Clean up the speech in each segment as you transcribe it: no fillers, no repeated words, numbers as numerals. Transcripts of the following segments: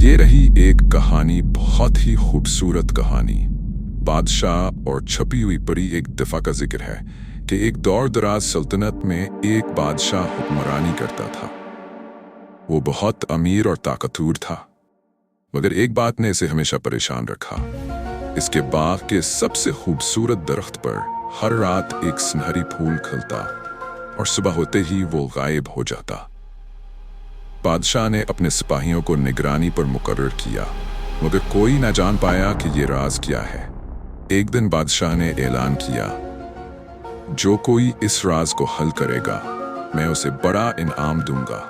ये रही एक कहानी, बहुत ही खूबसूरत कहानी। बादशाह और छपी हुई परी। एक दफा का जिक्र है कि एक दौर दराज सल्तनत में एक बादशाह हुक्मरानी करता था। वो बहुत अमीर और ताकतवर था, मगर एक बात ने इसे हमेशा परेशान रखा। इसके बाग के सबसे खूबसूरत दरख्त पर हर रात एक सुनहरी फूल खिलता और सुबह होते ही वो गायब हो जाता। बादशाह ने अपने सिपाहियों को निगरानी पर मुकर्रर किया, मगर कोई न जान पाया कि ये राज क्या है। एक दिन बादशाह ने ऐलान किया, जो कोई इस राज को हल करेगा मैं उसे बड़ा इनाम दूंगा।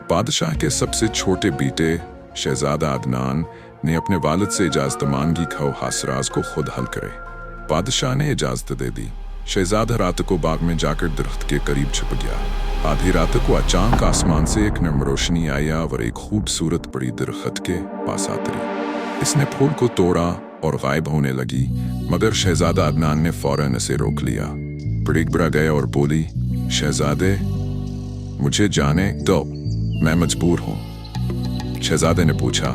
बादशाह के सबसे छोटे बेटे शहजादा अदनान ने अपने वालिद से इजाजत मांगी कि वो इस राज को खुद हल करे। बादशाह ने इजाजत दे दी। शहजादा रात को बाग में जाकर दरख्त के करीब छुप गया। आधी रात को अचानक आसमान से एक नर्म रोशनी आया और एक खूबसूरत परी दरख्त के पास आती। इसने फूल को तोड़ा और गायब होने लगी, मगर शहजादा अदनान ने फौरन इसे रोक लिया। परी घबरा गया और बोली, शहजादे, मुझे जाने दो, मैं मजबूर हूँ। शहजादे ने पूछा,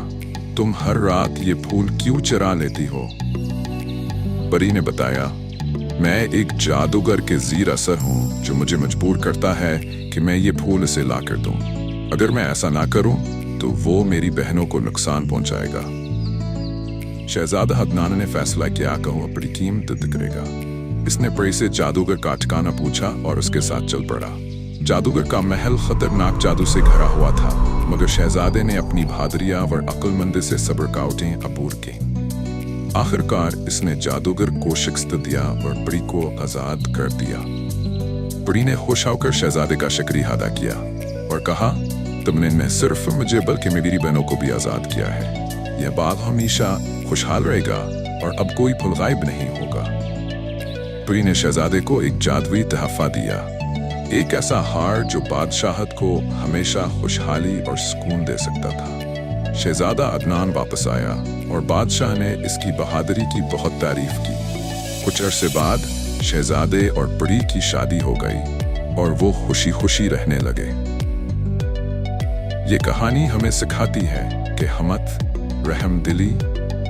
तुम हर रात ये फूल क्यों चुरा लेती हो? परी ने बताया, मैं एक जादूगर के ज़ीर असर हूँ जो मुझे मजबूर करता है कि मैं ये फूल इसे ला कर दूँ। अगर मैं ऐसा ना करूँ तो वो मेरी बहनों को नुकसान पहुँचाएगा। शहजादा अदनान ने फैसला किया कि वो अपनी कीमत करेगा। इसने परी से जादूगर का ठिकाना पूछा और उसके साथ चल पड़ा। जादूगर का महल खतरनाक जादू से घिरा हुआ था, मगर शहजादे ने अपनी बहादुरी और अक्लमंदी से सब्र का उठें अबूर की। आखिरकार इसने जादूगर को शिकस्त दिया और परी को आजाद कर दिया। परी ने खुश होकर शहजादे का शुक्रिया अदा किया और कहा, तुमने न सिर्फ मुझे बल्कि मेरी बहनों को भी आजाद किया है। यह बाग हमेशा खुशहाल रहेगा और अब कोई फूल गायब नहीं होगा। परी ने शहजादे को एक जादुई तोहफा दिया, एक ऐसा हार जो बादशाहत को हमेशा खुशहाली और सुकून दे सकता था। शहजादा अदनान वापस आया और बादशाह ने इसकी बहादुरी की बहुत तारीफ की। कुछ अरसे बाद शहजादे और परी की शादी हो गई और वो खुशी खुशी रहने लगे। ये कहानी हमें सिखाती है कि हिम्मत, रहमदिली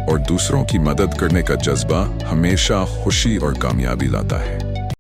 और दूसरों की मदद करने का जज्बा हमेशा खुशी और कामयाबी लाता है।